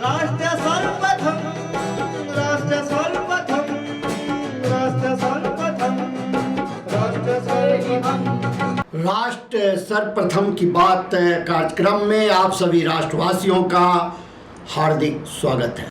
राष्ट्र सर्वप्रथम राष्ट्र सर्वप्रथम राष्ट्र सर्वप्रथम राष्ट्र सर्वप्रथम राष्ट्र सर्वप्रथम की बात कार्यक्रम में आप सभी राष्ट्रवासियों का हार्दिक स्वागत है।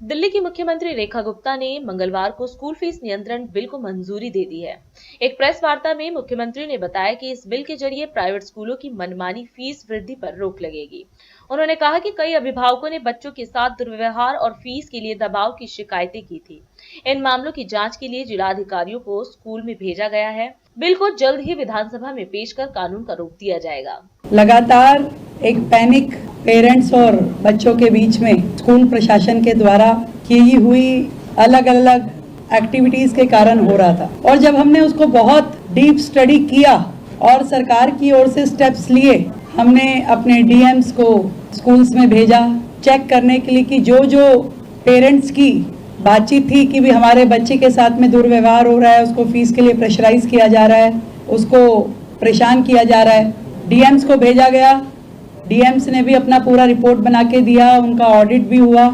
दिल्ली की मुख्यमंत्री रेखा गुप्ता ने मंगलवार को स्कूल फीस नियंत्रण बिल को मंजूरी दे दी है। एक प्रेस वार्ता में मुख्यमंत्री ने बताया कि इस बिल के जरिए प्राइवेट स्कूलों की मनमानी फीस वृद्धि पर रोक लगेगी। उन्होंने कहा कि कई अभिभावकों ने बच्चों के साथ दुर्व्यवहार और फीस के लिए दबाव की शिकायतें की थी। इन मामलों की जांच के लिए जिलाधिकारियों को स्कूल में भेजा गया है। बिल को जल्द ही विधानसभा में पेश कर कानून का रूप दिया जाएगा। लगातार एक पैनिक पेरेंट्स और बच्चों के बीच में स्कूल प्रशासन के द्वारा की हुई अलग अलग एक्टिविटीज के कारण हो रहा था, और जब हमने उसको बहुत डीप स्टडी किया और सरकार की ओर से स्टेप्स लिए, हमने अपने डीएम्स को स्कूल्स में भेजा चेक करने के लिए कि जो पेरेंट्स की बातचीत थी कि भी हमारे बच्चे के साथ में दुर्व्यवहार हो रहा है, उसको फीस के लिए प्रेशराइज किया जा रहा है, उसको परेशान किया जा रहा है, डीएम्स को भेजा गया। डीएम्स ने भी अपना पूरा रिपोर्ट बना के दिया, उनका ऑडिट भी हुआ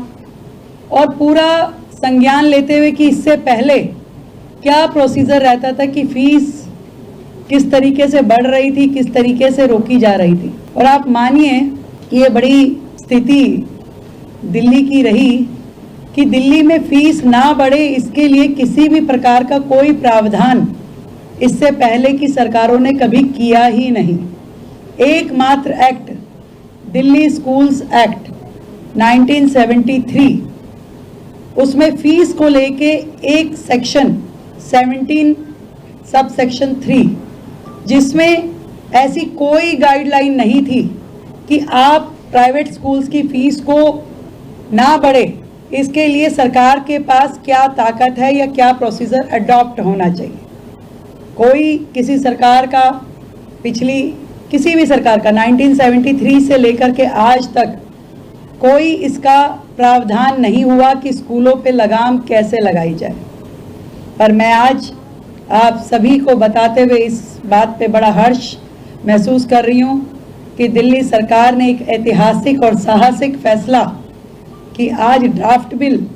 और पूरा संज्ञान लेते हुए कि इससे पहले क्या प्रोसीजर रहता था कि फीस किस तरीके से बढ़ रही थी, किस तरीके से रोकी जा रही थी। और आप मानिए कि ये बड़ी स्थिति दिल्ली की रही कि दिल्ली में फीस ना बढ़े, इसके लिए किसी भी प्रकार का कोई प्रावधान इससे पहले की सरकारों ने कभी किया ही नहीं। एकमात्र एक्ट दिल्ली स्कूल्स एक्ट 1973, उसमें फीस को लेके एक सेक्शन 17 सब सेक्शन 3, जिसमें ऐसी कोई गाइडलाइन नहीं थी कि आप प्राइवेट स्कूल्स की फीस को ना बढ़े, इसके लिए सरकार के पास क्या ताकत है या क्या प्रोसीजर अडॉप्ट होना चाहिए। कोई किसी सरकार का, पिछली किसी भी सरकार का 1973 से लेकर के आज तक कोई इसका प्रावधान नहीं हुआ कि स्कूलों पे लगाम कैसे लगाई जाए। पर मैं आज आप सभी को बताते हुए इस बात पे बड़ा हर्ष महसूस कर रही हूँ कि दिल्ली सरकार ने एक ऐतिहासिक और साहसिक फैसला कि आज ड्राफ्ट बिल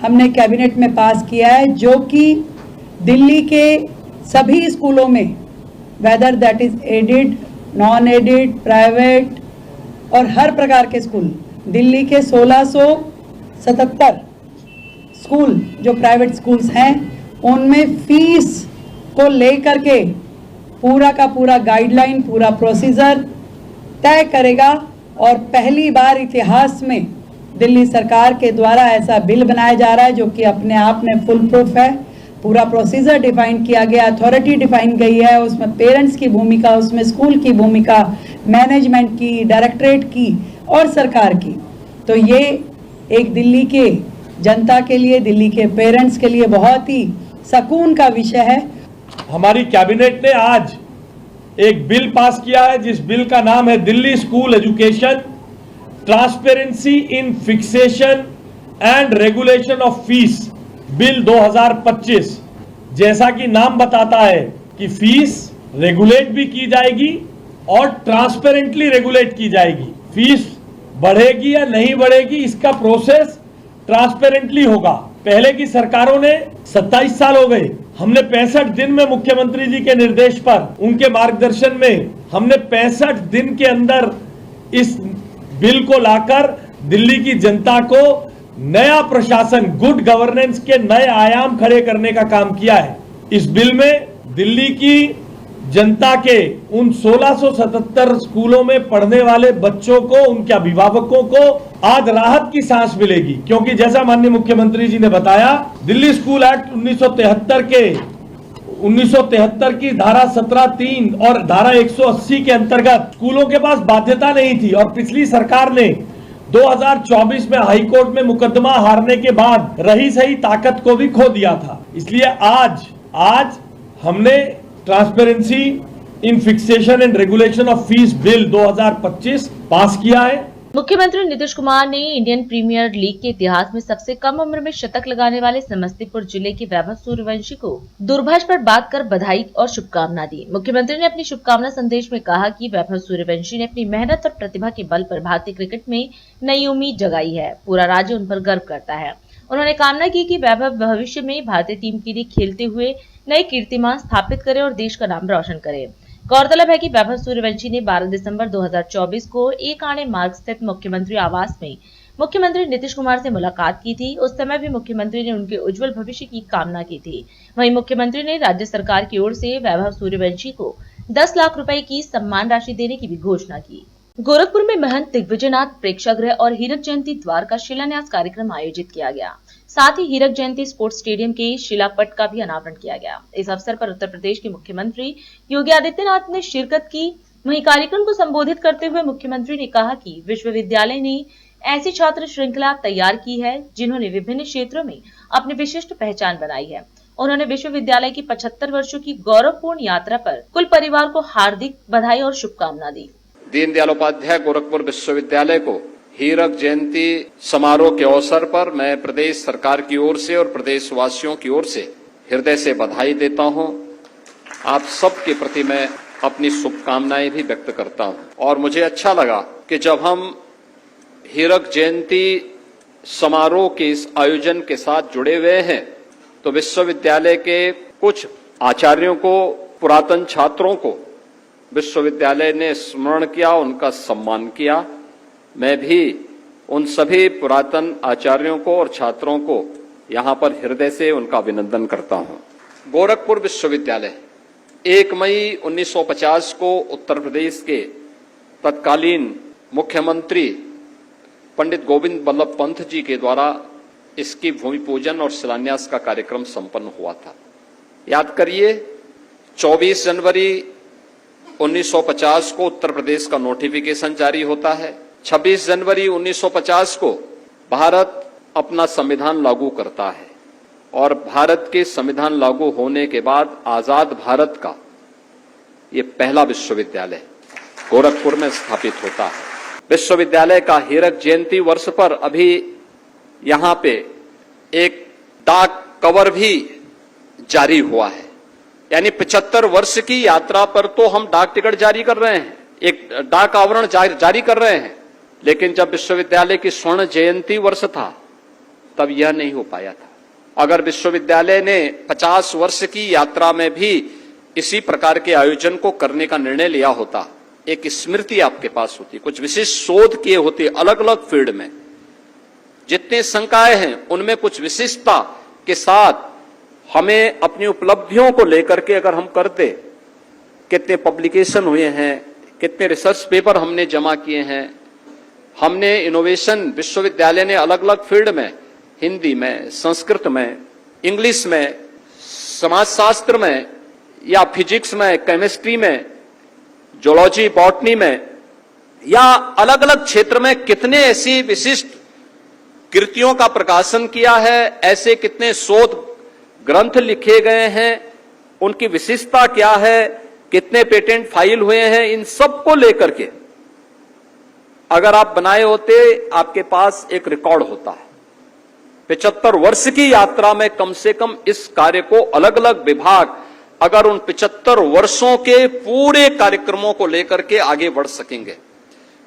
हमने कैबिनेट में पास किया है, जो कि दिल्ली के सभी स्कूलों में, whether that is aided, non aided, private और हर प्रकार के स्कूल, दिल्ली के 1677 स्कूल जो प्राइवेट स्कूल्स हैं, उनमें फीस को लेकर के पूरा का पूरा गाइडलाइन, पूरा प्रोसीजर तय करेगा। और पहली बार इतिहास में दिल्ली सरकार के द्वारा ऐसा बिल बनाया जा रहा है जो कि अपने आप में फुल प्रूफ है। पूरा प्रोसीजर डिफाइन किया गया, अथॉरिटी डिफाइन गई है, उसमें पेरेंट्स की भूमिका, उसमें स्कूल की भूमिका, मैनेजमेंट की, डायरेक्टरेट की और सरकार की। तो ये एक दिल्ली के जनता के लिए, दिल्ली के पेरेंट्स के लिए बहुत ही सुकून का विषय है। हमारी कैबिनेट ने आज एक बिल पास किया है, जिस बिल का नाम है Delhi school education transparency in fixation and regulation of fees bill 2025। जैसा कि नाम बताता है कि फीस रेगुलेट भी की जाएगी और ट्रांसपेरेंटली रेगुलेट की जाएगी। फीस बढ़ेगी या नहीं बढ़ेगी, इसका प्रोसेस ट्रांसपेरेंटली होगा। पहले की सरकारों ने 27 साल हो गए, हमने 65 दिन में मुख्यमंत्री जी के निर्देश पर, उनके मार्गदर्शन में हमने 65 दिन के अंदर इस बिल को लाकर दिल्ली की जनता को नया प्रशासन, गुड गवर्नेंस के नए आयाम खड़े करने का काम किया है। इस बिल में दिल्ली की जनता के उन 1677 स्कूलों में पढ़ने वाले बच्चों को, उनके अभिभावकों को आज राहत की सांस मिलेगी, क्योंकि जैसा माननीय मुख्यमंत्री जी ने बताया, दिल्ली स्कूल एक्ट 1973 की धारा 17(3) और धारा 180 के अंतर्गत स्कूलों के पास बाध्यता नहीं थी, और पिछली सरकार ने 2024 में हाईकोर्ट में मुकदमा हारने के बाद रही सही ताकत को भी खो दिया था। इसलिए आज हमने transparency in fixation and regulation of fees bill 2025 पास किया है। मुख्यमंत्री नीतीश कुमार ने इंडियन प्रीमियर लीग के इतिहास में सबसे कम उम्र में शतक लगाने वाले समस्तीपुर जिले के वैभव सूर्यवंशी को दूरभाष पर बात कर बधाई और शुभकामना दी। मुख्यमंत्री ने अपनी शुभकामना संदेश में कहा कि वैभव सूर्यवंशी ने अपनी मेहनत और प्रतिभा के बल पर भारतीय क्रिकेट में नई उम्मीद जगाई है। पूरा राज्य उन पर गर्व करता है। उन्होंने कामना की कि वैभव भविष्य में भारतीय टीम के लिए खेलते हुए नए कीर्तिमान स्थापित करे और देश का नाम रोशन करे। गौरतलब है कि वैभव सूर्यवंशी ने 12 दिसंबर 2024 को एक आने मार्ग स्थित मुख्यमंत्री आवास में मुख्यमंत्री नीतीश कुमार से मुलाकात की थी। उस समय भी मुख्यमंत्री ने उनके उज्जवल भविष्य की कामना की थी। वहीं मुख्यमंत्री ने राज्य सरकार की ओर से वैभव सूर्यवंशी को 10 लाख रुपए की सम्मान राशि देने की भी घोषणा की। गोरखपुर में महंत दिग्विजयनाथ प्रेक्षागृह और हीरक जयंती द्वार का शिलान्यास कार्यक्रम आयोजित किया गया। साथ ही हीरक जयंती स्पोर्ट्स स्टेडियम के शिलापट का भी अनावरण किया गया। इस अवसर पर उत्तर प्रदेश के मुख्यमंत्री योगी आदित्यनाथ ने शिरकत की। वहीं कार्यक्रम को संबोधित करते हुए मुख्यमंत्री ने कहा कि विश्वविद्यालय ने ऐसी छात्र श्रृंखला तैयार की है जिन्होंने विभिन्न क्षेत्रों में अपनी विशिष्ट पहचान बनाई है। उन्होंने विश्वविद्यालय की 75 वर्षों की गौरवपूर्ण यात्रा पर कुल परिवार को हार्दिक बधाई और शुभकामना दी। दीनदयाल उपाध्याय गोरखपुर विश्वविद्यालय को हीरक जयंती समारोह के अवसर पर मैं प्रदेश सरकार की ओर से और प्रदेशवासियों की ओर से हृदय से बधाई देता हूं। आप सबके प्रति मैं अपनी शुभकामनाएं भी व्यक्त करता हूं और मुझे अच्छा लगा कि जब हम हीरक जयंती समारोह के इस आयोजन के साथ जुड़े हुए हैं तो विश्वविद्यालय के कुछ आचार्यों को, पुरातन छात्रों को विश्वविद्यालय ने स्मरण किया, उनका सम्मान किया। मैं भी उन सभी पुरातन आचार्यों को और छात्रों को यहां पर हृदय से उनका अभिनंदन करता हूं। गोरखपुर विश्वविद्यालय 1 मई 1950 को उत्तर प्रदेश के तत्कालीन मुख्यमंत्री पंडित गोविंद बल्लभ पंत जी के द्वारा इसकी भूमि पूजन और शिलान्यास का कार्यक्रम संपन्न हुआ था। याद करिए, 24 जनवरी 1950 को उत्तर प्रदेश का नोटिफिकेशन जारी होता है। 26 जनवरी 1950 को भारत अपना संविधान लागू करता है और भारत के संविधान लागू होने के बाद आजाद भारत का ये पहला विश्वविद्यालय गोरखपुर में स्थापित होता है। विश्वविद्यालय का हीरक जयंती वर्ष पर अभी यहां पे एक डाक कवर भी जारी हुआ है, यानी 75 वर्ष की यात्रा पर तो हम डाक टिकट जारी कर रहे हैं, एक डाक आवरण जारी कर रहे हैं, लेकिन जब विश्वविद्यालय की स्वर्ण जयंती वर्ष था तब यह नहीं हो पाया था। अगर विश्वविद्यालय ने 50 वर्ष की यात्रा में भी इसी प्रकार के आयोजन को करने का निर्णय लिया होता, एक स्मृति आपके पास होती, कुछ विशिष्ट शोध किए होते अलग अलग फील्ड में, जितने संकाय हैं उनमें कुछ विशिष्टता के साथ हमें अपनी उपलब्धियों को लेकर के अगर हम करते, कितने पब्लिकेशन हुए हैं, कितने रिसर्च पेपर हमने जमा किए हैं, हमने इनोवेशन विश्वविद्यालय ने अलग अलग फील्ड में, हिंदी में, संस्कृत में, इंग्लिश में, समाजशास्त्र में या फिजिक्स में, केमिस्ट्री में, जूलॉजी, बॉटनी में या अलग अलग क्षेत्र में कितने ऐसी विशिष्ट कृतियों का प्रकाशन किया है, ऐसे कितने शोध ग्रंथ लिखे गए हैं, उनकी विशिष्टता क्या है, कितने पेटेंट फाइल हुए हैं, इन सब को लेकर के अगर आप बनाए होते, आपके पास एक रिकॉर्ड होता है। 75 वर्ष की यात्रा में कम से कम इस कार्य को अलग अलग विभाग अगर उन 75 वर्षों के पूरे कार्यक्रमों को लेकर के आगे बढ़ सकेंगे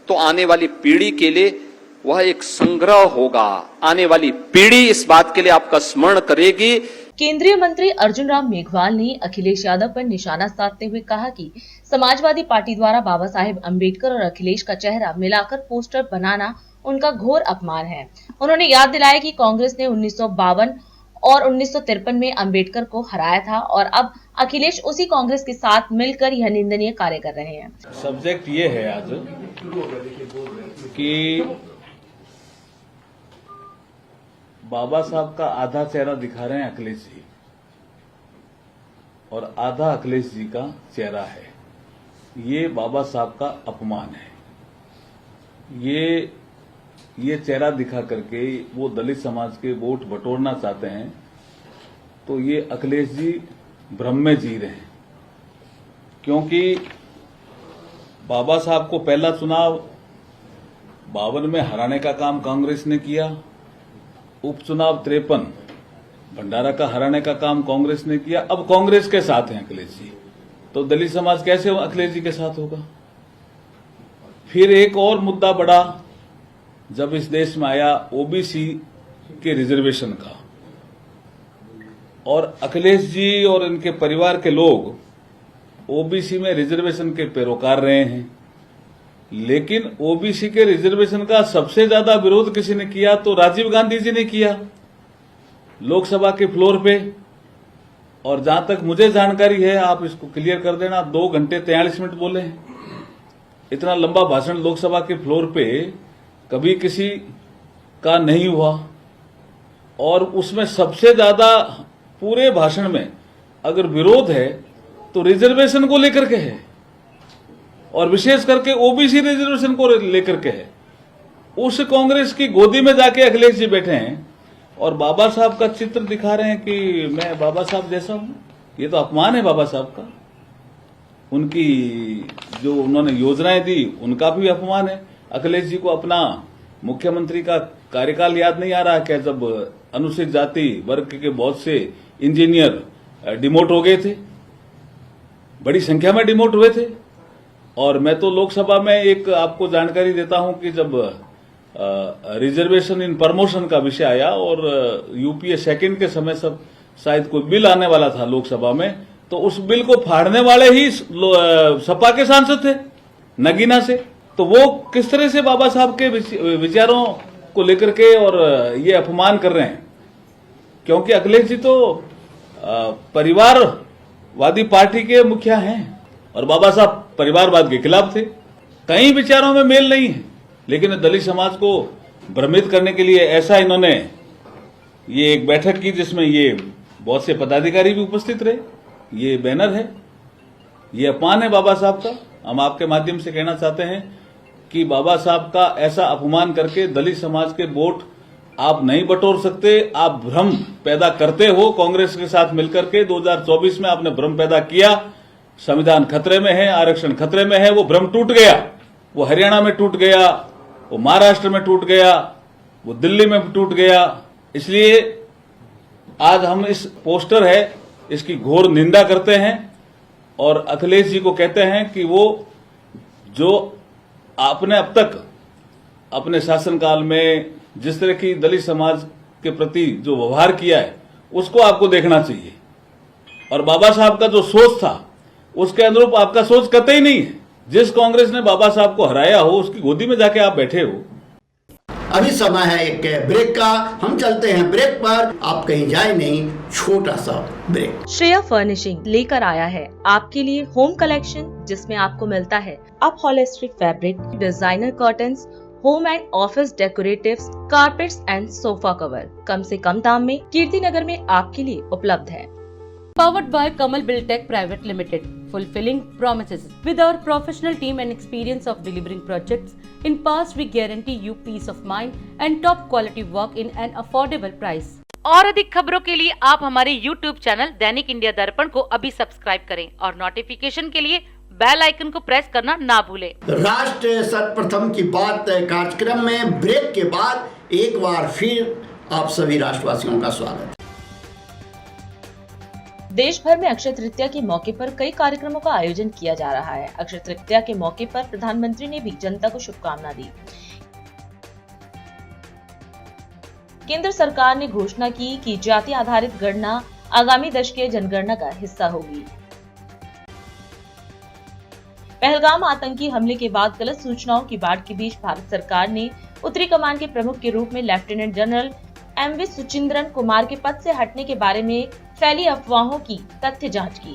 तो आने वाली पीढ़ी के लिए वह एक संग्रह होगा। आने वाली पीढ़ी इस बात के लिए आपका स्मरण करेगी। केंद्रीय मंत्री अर्जुन राम मेघवाल ने अखिलेश यादव पर निशाना साधते हुए कहा कि समाजवादी पार्टी द्वारा बाबा साहेब अम्बेडकर और अखिलेश का चेहरा मिलाकर पोस्टर बनाना उनका घोर अपमान है। उन्होंने याद दिलाया कि कांग्रेस ने 1952 और 1953 में अम्बेडकर को हराया था और अब अखिलेश उसी कांग्रेस के साथ मिलकर यह निंदनीय कार्य कर रहे हैं। सब्जेक्ट ये है आज कि बाबा साहब का आधा चेहरा दिखा रहे हैं अखिलेश जी और आधा अखिलेश जी का चेहरा है। ये बाबा साहब का अपमान है। ये चेहरा दिखा करके वो दलित समाज के वोट बटोरना चाहते हैं, तो ये अखिलेश जी भ्रम में जी रहे हैं। क्योंकि बाबा साहब को पहला चुनाव 52 में हराने का काम कांग्रेस ने किया, उपचुनाव 53 भंडारा का हराने का काम कांग्रेस ने किया। अब कांग्रेस के साथ हैं अखिलेश जी, तो दलित समाज कैसे अखिलेश जी के साथ होगा? फिर एक और मुद्दा बढ़ा जब इस देश में आया ओबीसी के रिजर्वेशन का, और अखिलेश जी और इनके परिवार के लोग ओबीसी में रिजर्वेशन के पैरोकार रहे हैं, लेकिन ओबीसी के रिजर्वेशन का सबसे ज्यादा विरोध किसी ने किया तो राजीव गांधी जी ने किया लोकसभा के फ्लोर पे। और जहां तक मुझे जानकारी है, आप इसको क्लियर कर देना, 2 घंटे 43 मिनट बोले हैं। इतना लंबा भाषण लोकसभा के फ्लोर पे कभी किसी का नहीं हुआ, और उसमें सबसे ज्यादा पूरे भाषण में अगर विरोध है तो रिजर्वेशन को लेकर के है, और विशेष करके ओबीसी रिजर्वेशन को लेकर के है। उस कांग्रेस की गोदी में जाके अखिलेश जी बैठे हैं और बाबा साहब का चित्र दिखा रहे हैं कि मैं बाबा साहब जैसा हूं। ये तो अपमान है बाबा साहब का। उनकी जो उन्होंने योजनाएं दी उनका भी अपमान है। अखिलेश जी को अपना मुख्यमंत्री का कार्यकाल याद नहीं आ रहा क्या, जब अनुसूचित जाति वर्ग के बहुत से इंजीनियर डिमोट हो गए थे, बड़ी संख्या में डिमोट हुए थे। और मैं तो लोकसभा में एक आपको जानकारी देता हूं कि जब रिजर्वेशन इन प्रमोशन का विषय आया और यूपीए सेकंड के समय सब शायद कोई बिल आने वाला था लोकसभा में, तो उस बिल को फाड़ने वाले ही सपा के सांसद थे नगीना से। तो वो किस तरह से बाबा साहब के विचारों को लेकर के और ये अपमान कर रहे हैं, क्योंकि अखिलेश जी तो परिवारवादी पार्टी के मुखिया हैं और बाबा साहब परिवारवाद के खिलाफ थे। कई विचारों में मेल नहीं है, लेकिन दलित समाज को भ्रमित करने के लिए ऐसा इन्होंने ये एक बैठक की जिसमें ये बहुत से पदाधिकारी भी उपस्थित रहे। ये बैनर है, ये अपमान है बाबा साहब का। हम आपके माध्यम से कहना चाहते हैं कि बाबा साहब का ऐसा अपमान करके दलित समाज के वोट आप नहीं बटोर सकते। आप भ्रम पैदा करते हो कांग्रेस के साथ मिलकर के। 2024 में आपने भ्रम पैदा किया, संविधान खतरे में है, आरक्षण खतरे में है। वो भ्रम टूट गया, वो हरियाणा में टूट गया, वो महाराष्ट्र में टूट गया, वो दिल्ली में टूट गया। इसलिए आज हम इस पोस्टर है इसकी घोर निंदा करते हैं और अखिलेश जी को कहते हैं कि वो जो आपने अब तक अपने शासनकाल में जिस तरह की दलित समाज के प्रति जो व्यवहार किया है उसको आपको देखना चाहिए। और बाबा साहब का जो सोच था उसके अनुरूप आपका सोच कतई नहीं है। जिस कांग्रेस ने बाबा साहब को हराया हो उसकी गोदी में जाके आप बैठे हो। अभी समय है एक ब्रेक का, हम चलते हैं ब्रेक पर, आप कहीं जाए नहीं, छोटा सा ब्रेक। श्रेया फर्निशिंग लेकर आया है आपके लिए होम कलेक्शन, जिसमें आपको मिलता है upholstery fabric, designer curtains, home and office decoratives, carpets and sofa cover कम से कम दाम में कीर्ति नगर में आपके लिए उपलब्ध है। Powered by Kamal Buildtech Private Limited, fulfilling promises. With our professional team and experience of delivering projects in past, we guarantee you peace of mind and top quality work in an affordable price. और अधिक खबरों के लिए आप हमारे YouTube channel दैनिक India दर्पण को अभी सब्सक्राइब करें और नोटिफिकेशन के लिए बेल आइकन को प्रेस करना ना भूलें। राष्ट्र सर्वप्रथम की बात कार्यक्रम में ब्रेक के बाद एक बार फिर आप सभी राष्ट्रवासियों का स्वागत है। देश भर में अक्षय तृतीया के मौके पर कई कार्यक्रमों का आयोजन किया जा रहा है। अक्षय तृतीया के मौके पर प्रधानमंत्री ने भी जनता को शुभकामना दी। केंद्र सरकार ने घोषणा की कि जाति आधारित गणना आगामी दशकीय जनगणना का हिस्सा होगी। पहलगाम आतंकी हमले के बाद गलत सूचनाओं की बाढ़ के बीच भारत सरकार ने उत्तरी कमान के प्रमुख के रूप में लेफ्टिनेंट जनरल एमवी सुचिंद्रन कुमार के पद से हटने के बारे में फैली अफवाहों की तथ्य जांच की।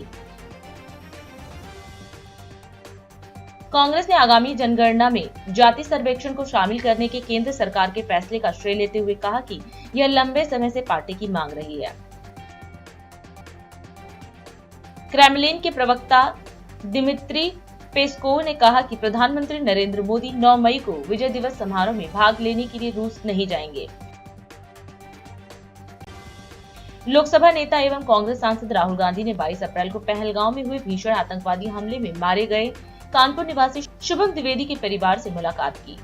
कांग्रेस ने आगामी जनगणना में जाति सर्वेक्षण को शामिल करने के केंद्र सरकार के फैसले का श्रेय लेते हुए कहा कि यह लंबे समय से पार्टी की मांग रही है। क्रेमलिन के प्रवक्ता दिमित्री पेस्कोव ने कहा कि प्रधानमंत्री नरेंद्र मोदी 9 मई को विजय दिवस समारोह में भाग लेने के लिए रूस नहीं जाएंगे। लोकसभा नेता एवं कांग्रेस सांसद राहुल गांधी ने 22 अप्रैल को पहलगाम में हुए भीषण आतंकवादी हमले में मारे गए कानपुर निवासी शुभम द्विवेदी के परिवार से मुलाकात की।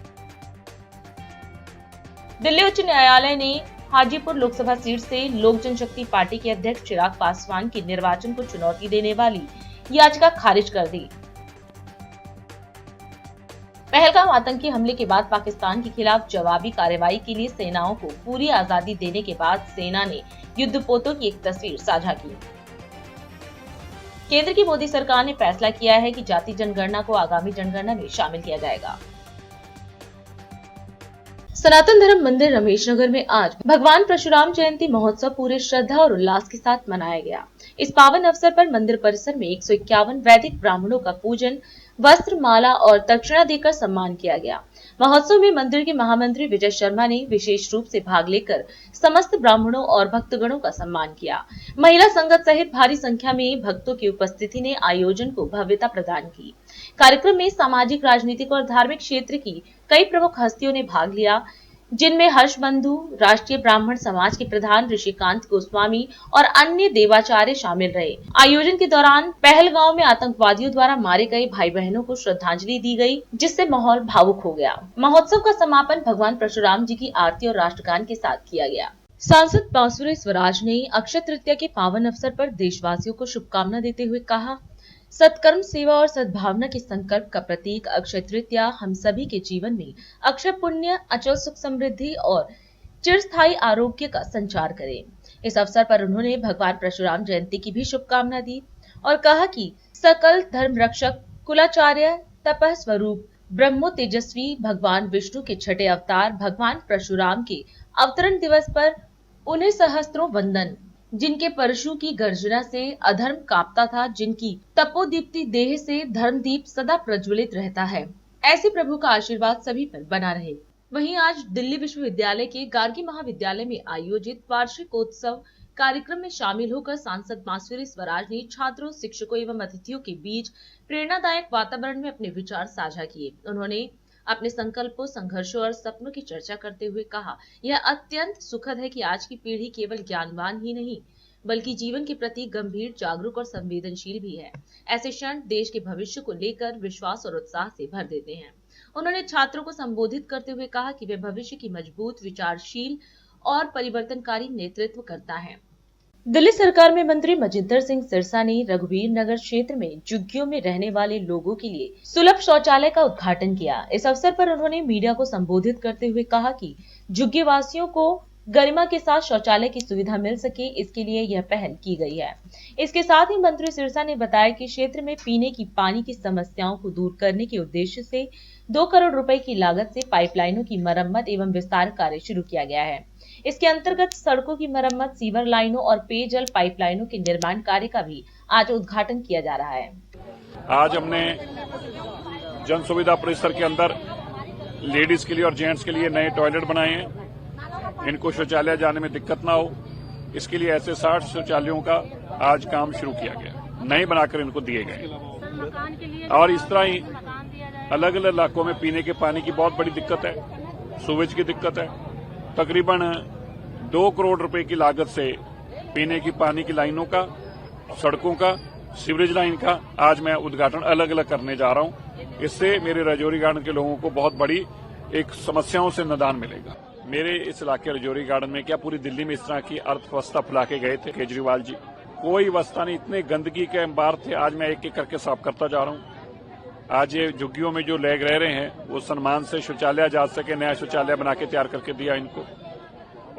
दिल्ली उच्च न्यायालय ने हाजीपुर लोकसभा सीट से लोक जनशक्ति पार्टी के अध्यक्ष चिराग पासवान के निर्वाचन को चुनौती देने वाली याचिका खारिज कर दी। पहलगाम आतंकी हमले के बाद पाकिस्तान के खिलाफ जवाबी कार्रवाई के लिए सेनाओं को पूरी आजादी देने के बाद सेना ने युद्धपोतों की एक तस्वीर साझा की। केंद्र की मोदी सरकार ने फैसला किया है कि जाति जनगणना को आगामी जनगणना में शामिल किया जाएगा। सनातन धर्म मंदिर रमेश नगर में आज भगवान परशुराम जयंती महोत्सव पूरे श्रद्धा और उल्लास के साथ मनाया गया। इस पावन अवसर पर मंदिर परिसर में 151 वैदिक ब्राह्मणों का पूजन, वस्त्र, माला और दक्षिणा देकर सम्मान किया गया। महोत्सव में मंदिर के महामंत्री विजय शर्मा ने विशेष रूप से भाग लेकर समस्त ब्राह्मणों और भक्तगणों का सम्मान किया। महिला संगत सहित भारी संख्या में भक्तों की उपस्थिति ने आयोजन को भव्यता प्रदान की। कार्यक्रम में सामाजिक, राजनीतिक और धार्मिक क्षेत्र की कई प्रमुख हस्तियों ने भाग लिया, जिनमें हर्ष बंधु, राष्ट्रीय ब्राह्मण समाज के प्रधान ऋषिकांत गोस्वामी और अन्य देवाचार्य शामिल रहे। आयोजन के दौरान पहलगांव में आतंकवादियों द्वारा मारे गए भाई बहनों को श्रद्धांजलि दी गई, जिससे माहौल भावुक हो गया। महोत्सव का समापन भगवान परशुराम जी की आरती और राष्ट्रगान के साथ किया गया। सांसद बांसुरी स्वराज ने अक्षय तृतीया के पावन अवसर पर देशवासियों को शुभकामना देते हुए कहा, सत्कर्म, सेवा और सद्भावना के संकल्प का प्रतीक अक्षय तृतीया हम सभी के जीवन में अक्षय पुण्य, अचल सुख समृद्धि और चिरस्थायी आरोग्य का संचार करे। इस अवसर पर उन्होंने भगवान परशुराम जयंती की भी शुभकामना दी और कहा कि सकल धर्म रक्षक, कुलाचार्य, तपः स्वरूप, ब्रह्मो तेजस्वी भगवान विष्णु के छठे अवतार भगवान परशुराम के अवतरण दिवस पर उन्हें सहस्त्रों वंदन, जिनके परशु की गर्जना से अधर्म कांपता था, जिनकी तपोदीप्ति देह से धर्मदीप सदा प्रज्वलित रहता है। ऐसे प्रभु का आशीर्वाद सभी पर बना रहे। वहीं आज दिल्ली विश्वविद्यालय के गार्गी महाविद्यालय में आयोजित वार्षिकोत्सव कार्यक्रम में शामिल होकर सांसद बांसुरी स्वराज ने छात्रों, शिक्षकों एवं अतिथियों के बीच प्रेरणादायक वातावरण में अपने विचार साझा किए। उन्होंने अपने संकल्पों, संघर्षों और सपनों की चर्चा करते हुए कहा, यह अत्यंत सुखद है कि आज की पीढ़ी केवल ज्ञानवान ही नहीं बल्कि जीवन के प्रति गंभीर, जागरूक और संवेदनशील भी है। ऐसे क्षण देश के भविष्य को लेकर विश्वास और उत्साह से भर देते हैं। उन्होंने छात्रों को संबोधित करते हुए कहा कि वे भविष्य की मजबूत, विचारशील और परिवर्तनकारी नेतृत्व करता है। दिल्ली सरकार में मंत्री मजिंदर सिंह सिरसा ने रघुवीर नगर क्षेत्र में झुग्गियों में रहने वाले लोगों के लिए सुलभ शौचालय का उद्घाटन किया। इस अवसर पर उन्होंने मीडिया को संबोधित करते हुए कहा कि झुग्गी वासियों को गरिमा के साथ शौचालय की सुविधा मिल सके, इसके लिए यह पहल की गई है। इसके साथ ही मंत्री सिरसा ने बताया कि क्षेत्र में पीने की पानी की समस्याओं को दूर करने के उद्देश्य से 2 करोड़ रुपए की लागत से पाइपलाइनों की मरम्मत एवं विस्तार कार्य शुरू किया गया है। इसके अंतर्गत सड़कों की मरम्मत, सीवर लाइनों और पेयजल पाइपलाइनों के निर्माण कार्य का भी आज उद्घाटन किया जा रहा है। आज हमने जन सुविधा परिसर के अंदर लेडीज के लिए और जेंट्स के लिए नए टॉयलेट बनाए हैं। इनको शौचालय जाने में दिक्कत ना हो, इसके लिए ऐसे 60 शौचालयों का आज काम शुरू किया गया, नए बनाकर इनको दिए गए। और इस तरह ही अलग अलग इलाकों में पीने के पानी की बहुत बड़ी दिक्कत है, सूवेज की दिक्कत है। तकरीबन 2 करोड़ रुपए की लागत से पीने की पानी की लाइनों का, सड़कों का, सीवरेज लाइन का आज मैं उद्घाटन अलग अलग करने जा रहा हूं। इससे मेरे राजौरी गार्डन के लोगों को बहुत बड़ी एक समस्याओं से निदान मिलेगा। मेरे इस इलाके राजौरी गार्डन में क्या पूरी दिल्ली में इस तरह की अर्थव्यवस्था फैला के गए थे केजरीवाल जी? कोई व्यवस्था नहीं, इतने गंदगी के अंबार थे। आज मैं एक एक करके साफ करता जा रहा हूं। आज ये झुग्गियों में जो लोग रह रहे हैं वो सम्मान से शौचालय जा सके, नया शौचालय बना के तैयार करके दिया इनको,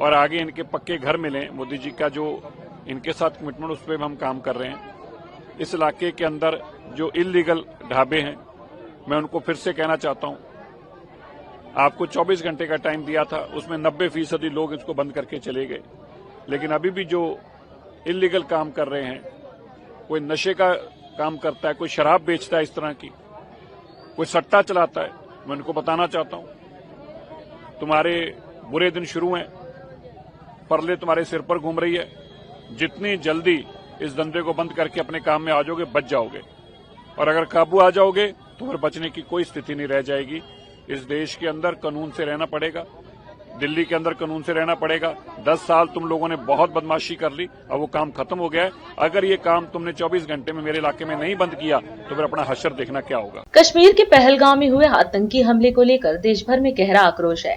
और आगे इनके पक्के घर मिले। मोदी जी का जो इनके साथ कमिटमेंट, उस पर हम काम कर रहे हैं। इस इलाके के अंदर जो इलीगल ढाबे हैं, मैं उनको फिर से कहना चाहता हूं, आपको 24 घंटे का टाइम दिया था, उसमें 90% लोग इसको बंद करके चले गए। लेकिन अभी भी जो इलीगल काम कर रहे हैं, कोई नशे का काम करता है, कोई शराब बेचता है, इस तरह की कोई सट्टा चलाता है, मैं उनको बताना चाहता हूं, तुम्हारे बुरे दिन शुरू हैं, परले तुम्हारे सिर पर घूम रही है। जितनी जल्दी इस धंधे को बंद करके अपने काम में आ जाओगे, बच जाओगे। और अगर काबू आ जाओगे तो फिर बचने की कोई स्थिति नहीं रह जाएगी। इस देश के अंदर कानून से रहना पड़ेगा, दिल्ली के अंदर कानून से रहना पड़ेगा। 10 साल तुम लोगों ने बहुत बदमाशी कर ली, अब वो काम खत्म हो गया है। अगर ये काम तुमने 24 घंटे में मेरे इलाके में नहीं बंद किया तो फिर अपना हशर देखना क्या होगा। कश्मीर के पहलगाम में हुए आतंकी हमले को लेकर देश भर में गहरा आक्रोश है।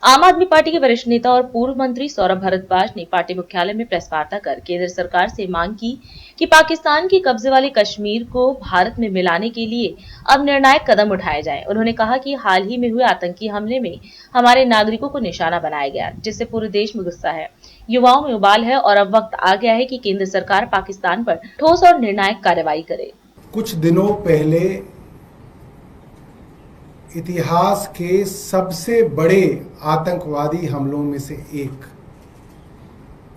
आम आदमी पार्टी के वरिष्ठ नेता और पूर्व मंत्री सौरभ भारद्वाज ने पार्टी मुख्यालय में प्रेस वार्ता कर केंद्र सरकार से मांग की कि पाकिस्तान की कब्जे वाले कश्मीर को भारत में मिलाने के लिए अब निर्णायक कदम उठाए जाएं। उन्होंने कहा कि हाल ही में हुए आतंकी हमले में हमारे नागरिकों को निशाना बनाया गया, जिससे पूरे देश में गुस्सा है, युवाओं में उबाल है और अब वक्त आ गया है कि केंद्र सरकार पाकिस्तान पर ठोस और निर्णायक कार्रवाई करे। कुछ दिनों पहले इतिहास के सबसे बड़े आतंकवादी हमलों में से एक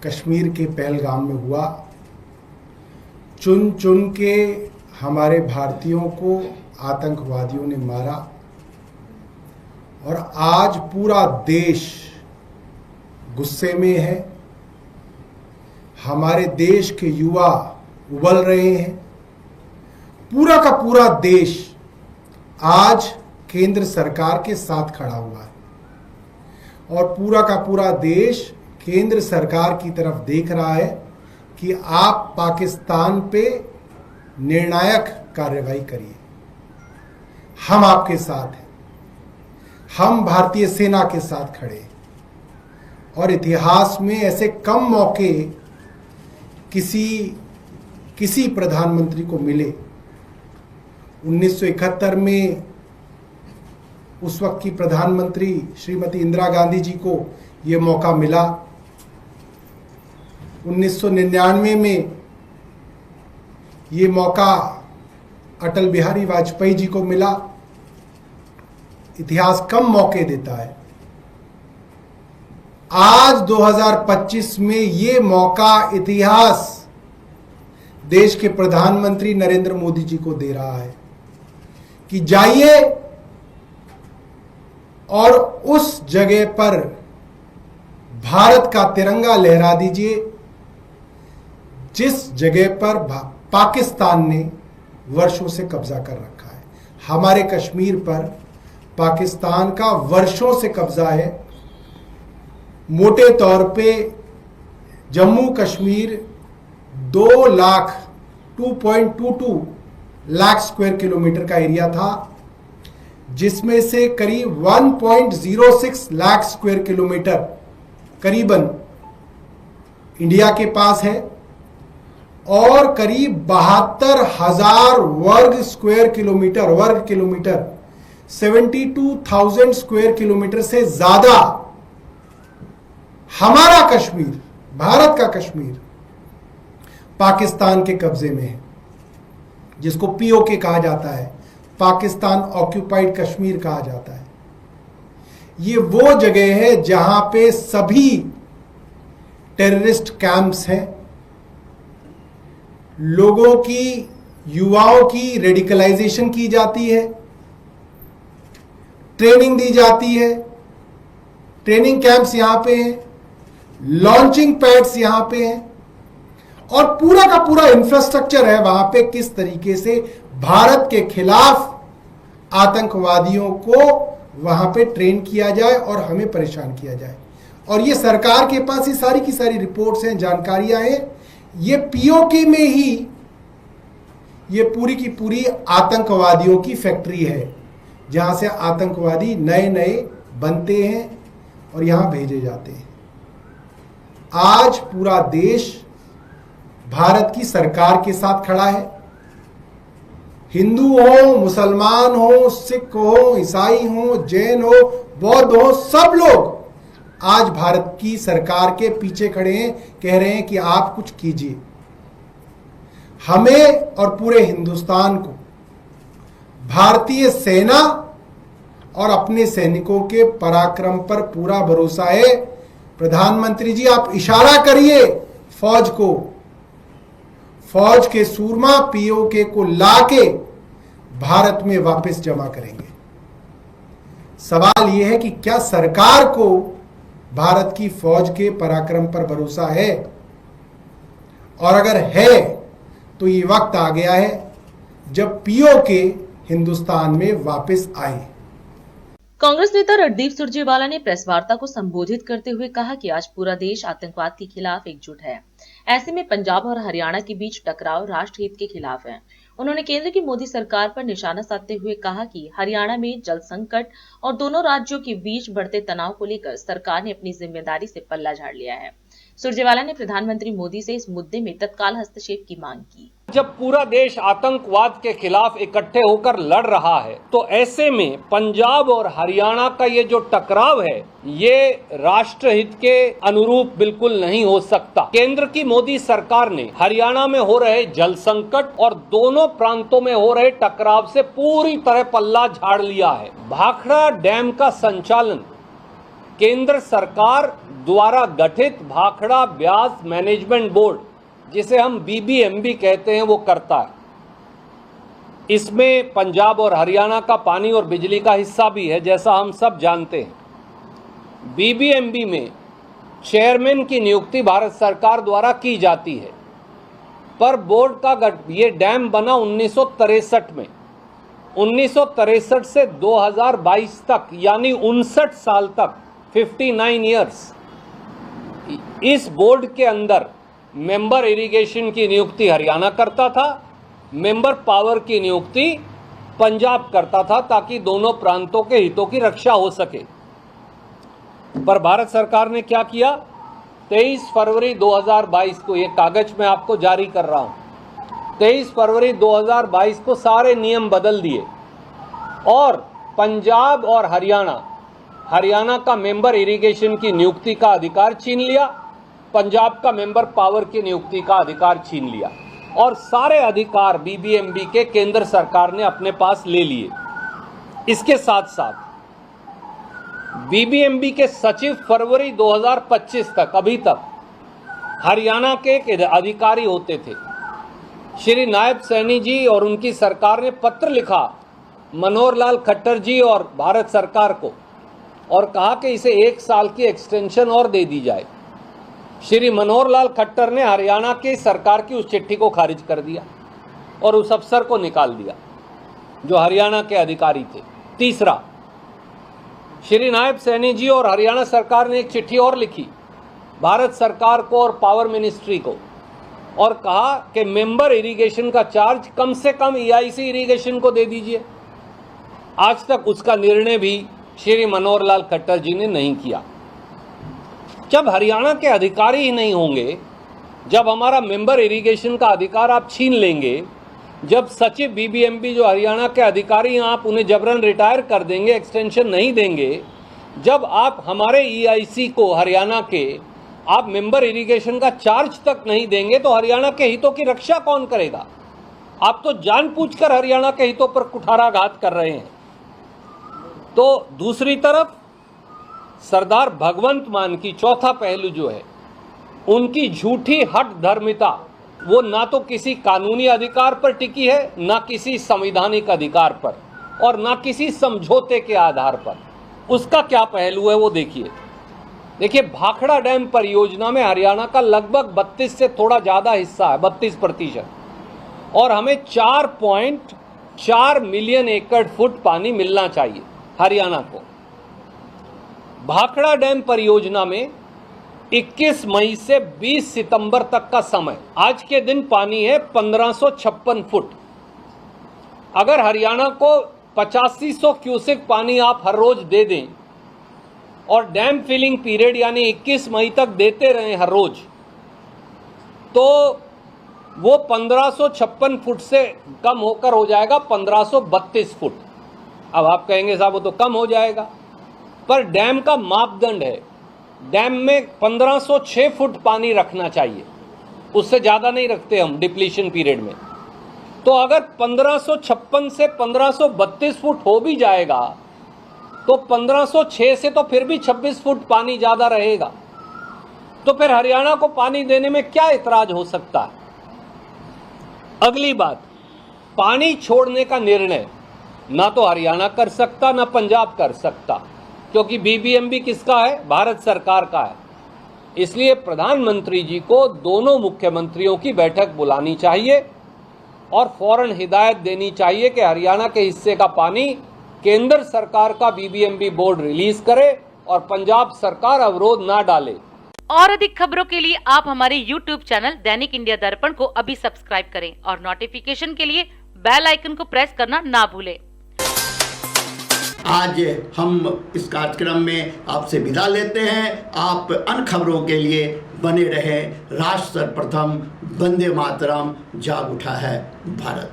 कश्मीर के पहलगाम में हुआ। चुन चुन के हमारे भारतीयों को आतंकवादियों ने मारा और आज पूरा देश गुस्से में है। हमारे देश के युवा उबल रहे हैं। पूरा का पूरा देश आज केंद्र सरकार के साथ खड़ा हुआ है और पूरा का पूरा देश केंद्र सरकार की तरफ देख रहा है कि आप पाकिस्तान पे निर्णायक कार्रवाई करिए। हम आपके साथ हैं, हम भारतीय सेना के साथ खड़े हैं और इतिहास में ऐसे कम मौके किसी प्रधानमंत्री को मिले। 1971 में उस वक्त की प्रधानमंत्री श्रीमती इंदिरा गांधी जी को ये मौका मिला। 1999 में ये मौका अटल बिहारी वाजपेयी जी को मिला। इतिहास कम मौके देता है। आज 2025 में ये मौका इतिहास देश के प्रधानमंत्री नरेंद्र मोदी जी को दे रहा है कि जाइए और उस जगह पर भारत का तिरंगा लहरा दीजिए जिस जगह पर पाकिस्तान ने वर्षों से कब्जा कर रखा है। हमारे कश्मीर पर पाकिस्तान का वर्षों से कब्जा है। मोटे तौर पे जम्मू कश्मीर 2.22 लाख स्क्वायर किलोमीटर का एरिया था, जिसमें से करीब 1.06 लाख स्क्वायर किलोमीटर करीबन इंडिया के पास है और करीब 72,000 वर्ग किलोमीटर 72,000 स्क्वायर किलोमीटर से ज्यादा हमारा कश्मीर, भारत का कश्मीर पाकिस्तान के कब्जे में है, जिसको पीओके कहा जाता है, पाकिस्तान ऑक्यूपाइड कश्मीर कहा जाता है। ये वो जगह है जहां पे सभी टेररिस्ट कैंप्स हैं। लोगों की, युवाओं की रेडिकलाइजेशन की जाती है, ट्रेनिंग दी जाती है। ट्रेनिंग कैंप्स यहां पे हैं, लॉन्चिंग पैड्स यहां पे हैं और पूरा का पूरा इंफ्रास्ट्रक्चर है वहां पे किस तरीके से भारत के खिलाफ आतंकवादियों को वहां पे ट्रेन किया जाए और हमें परेशान किया जाए। और ये सरकार के पास ये सारी की सारी रिपोर्ट्स हैं, जानकारियां हैं। ये पीओके में ही ये पूरी की पूरी आतंकवादियों की फैक्ट्री है, जहां से आतंकवादी नए नए बनते हैं और यहां भेजे जाते हैं। आज पूरा देश भारत की सरकार के साथ खड़ा है। हिंदू हो, मुसलमान हो, सिख हो, ईसाई हो, जैन हो, बौद्ध हो, सब लोग आज भारत की सरकार के पीछे खड़े हैं, कह रहे हैं कि आप कुछ कीजिए। हमें और पूरे हिंदुस्तान को भारतीय सेना और अपने सैनिकों के पराक्रम पर पूरा भरोसा है। प्रधानमंत्री जी, आप इशारा करिए फौज को, फौज के सूरमा पीओके को लाके भारत में वापस जमा करेंगे। सवाल यह है कि क्या सरकार को भारत की फौज के पराक्रम पर भरोसा है? और अगर है तो ये वक्त आ गया है जब पीओके हिंदुस्तान में वापस आए। कांग्रेस नेता रणदीप सुरजेवाला ने प्रेस वार्ता को संबोधित करते हुए कहा कि आज पूरा देश आतंकवाद के खिलाफ एकजुट है। ऐसे में पंजाब और हरियाणा के बीच टकराव राष्ट्र हित के खिलाफ है। उन्होंने केंद्र की मोदी सरकार पर निशाना साधते हुए कहा कि हरियाणा में जल संकट और दोनों राज्यों के बीच बढ़ते तनाव को लेकर सरकार ने अपनी जिम्मेदारी से पल्ला झाड़ लिया है। सुरजेवाला ने प्रधानमंत्री मोदी से इस मुद्दे में तत्काल हस्तक्षेप की मांग की। जब पूरा देश आतंकवाद के खिलाफ इकट्ठे होकर लड़ रहा है तो ऐसे में पंजाब और हरियाणा का ये जो टकराव है ये राष्ट्रहित के अनुरूप बिल्कुल नहीं हो सकता। केंद्र की मोदी सरकार ने हरियाणा में हो रहे जल संकट और दोनों प्रांतों में हो रहे टकराव से पूरी तरह पल्ला झाड़ लिया है। भाखड़ा डैम का संचालन केंद्र सरकार द्वारा गठित भाखड़ा ब्यास मैनेजमेंट बोर्ड, जिसे हम BBMB कहते हैं, वो करता है। इसमें पंजाब और हरियाणा का पानी और बिजली का हिस्सा भी है, जैसा हम सब जानते हैं। BBMB में चेयरमैन की नियुक्ति भारत सरकार द्वारा की जाती है, पर बोर्ड का ये डैम बना 1963 में। 1963 से 2022 तक यानी 59 साल तक 59 ईयर्स इस बोर्ड के अंदर मेंबर इरिगेशन की नियुक्ति हरियाणा करता था, मेंबर पावर की नियुक्ति पंजाब करता था, ताकि दोनों प्रांतों के हितों की रक्षा हो सके। पर भारत सरकार ने क्या किया? 23 फरवरी 2022 को, ये कागज मैं आपको जारी कर रहा हूं, 23 फरवरी 2022 को सारे नियम बदल दिए और पंजाब और हरियाणा का मेंबर इरिगेशन की नियुक्ति का अधिकार छीन लिया, पंजाब का मेंबर पावर की नियुक्ति का अधिकार छीन लिया और सारे अधिकार BBMB के केंद्र सरकार ने अपने पास ले लिए। इसके साथ साथ BBMB के सचिव फरवरी 2025 तक, अभी तक हरियाणा के एक अधिकारी होते थे। श्री नायब सैनी जी और उनकी सरकार ने पत्र लिखा मनोहर लाल खट्टर जी और भारत सरकार को और कहा कि इसे 1 साल की एक्सटेंशन और दे दी जाए। श्री मनोहर लाल खट्टर ने हरियाणा की सरकार की उस चिट्ठी को खारिज कर दिया और उस अफसर को निकाल दिया जो हरियाणा के अधिकारी थे। तीसरा, श्री नायब सैनी जी और हरियाणा सरकार ने एक चिट्ठी और लिखी भारत सरकार को और पावर मिनिस्ट्री को और कहा कि मेंबर इरिगेशन का चार्ज कम से कम EIC इरिगेशन को दे दीजिए। आज तक उसका निर्णय भी श्री मनोहर लाल खट्टर जी ने नहीं किया। जब हरियाणा के अधिकारी ही नहीं होंगे, जब हमारा मेंबर इरिगेशन का अधिकार आप छीन लेंगे, जब सचिव BBMB जो हरियाणा के अधिकारी आप उन्हें जबरन रिटायर कर देंगे, एक्सटेंशन नहीं देंगे, जब आप हमारे EIC को हरियाणा के आप मेंबर इरिगेशन का चार्ज तक नहीं देंगे, तो हरियाणा के हितों की रक्षा कौन करेगा? आप तो जानबूझकर हरियाणा के हितों पर कुठाराघात कर रहे हैं। तो दूसरी तरफ सरदार भगवंत मान की चौथा पहलू जो है, उनकी झूठी हठ धर्मिता, वो ना तो किसी कानूनी अधिकार पर टिकी है, ना किसी संवैधानिक अधिकार पर और ना किसी समझौते के आधार पर। उसका क्या पहलू है वो देखिए भाखड़ा डैम परियोजना में हरियाणा का लगभग 32 से थोड़ा ज्यादा हिस्सा है, 32%, और हमें 4.4 मिलियन एकड़ फुट पानी मिलना चाहिए हरियाणा को। भाखड़ा डैम परियोजना में 21 मई से 20 सितंबर तक का समय, आज के दिन पानी है 1556 फुट। अगर हरियाणा को 8500 क्यूसेक पानी आप हर रोज दे दें और डैम फिलिंग पीरियड यानी 21 मई तक देते रहें हर रोज, तो वो 1556 फुट से कम होकर हो जाएगा 1532 फुट। अब आप कहेंगे साहब वो तो कम हो जाएगा, पर डैम का मापदंड है, डैम में 1506 फुट पानी रखना चाहिए, उससे ज़्यादा नहीं रखते हम डिप्लीशन पीरियड में। तो अगर 1556 से 1532 फुट हो भी जाएगा तो 1506 से तो फिर भी 26 फुट पानी ज़्यादा रहेगा। तो फिर हरियाणा को पानी देने में क्या इतराज हो सकता है? अगली बात, पानी छोड़ने का निर्णय ना तो हरियाणा कर सकता ना पंजाब कर सकता, क्योंकि BBMB किसका है? भारत सरकार का है। इसलिए प्रधानमंत्री जी को दोनों मुख्यमंत्रियों की बैठक बुलानी चाहिए और फौरन हिदायत देनी चाहिए कि हरियाणा के हिस्से का पानी केंद्र सरकार का BBMB बोर्ड रिलीज करे और पंजाब सरकार अवरोध ना डाले। और अधिक खबरों के लिए आप हमारे YouTube चैनल दैनिक इंडिया दर्पण को अभी सब्सक्राइब करें और नोटिफिकेशन के लिए बेल आइकन को प्रेस करना ना भूलें। आज हम इस कार्यक्रम में आपसे विदा लेते हैं। आप अन्य खबरों के लिए बने रहे। राष्ट्र सर्वप्रथम, वंदे मातरम, जाग उठा है भारत।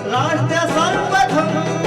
राष्ट्र सर्वप्रथम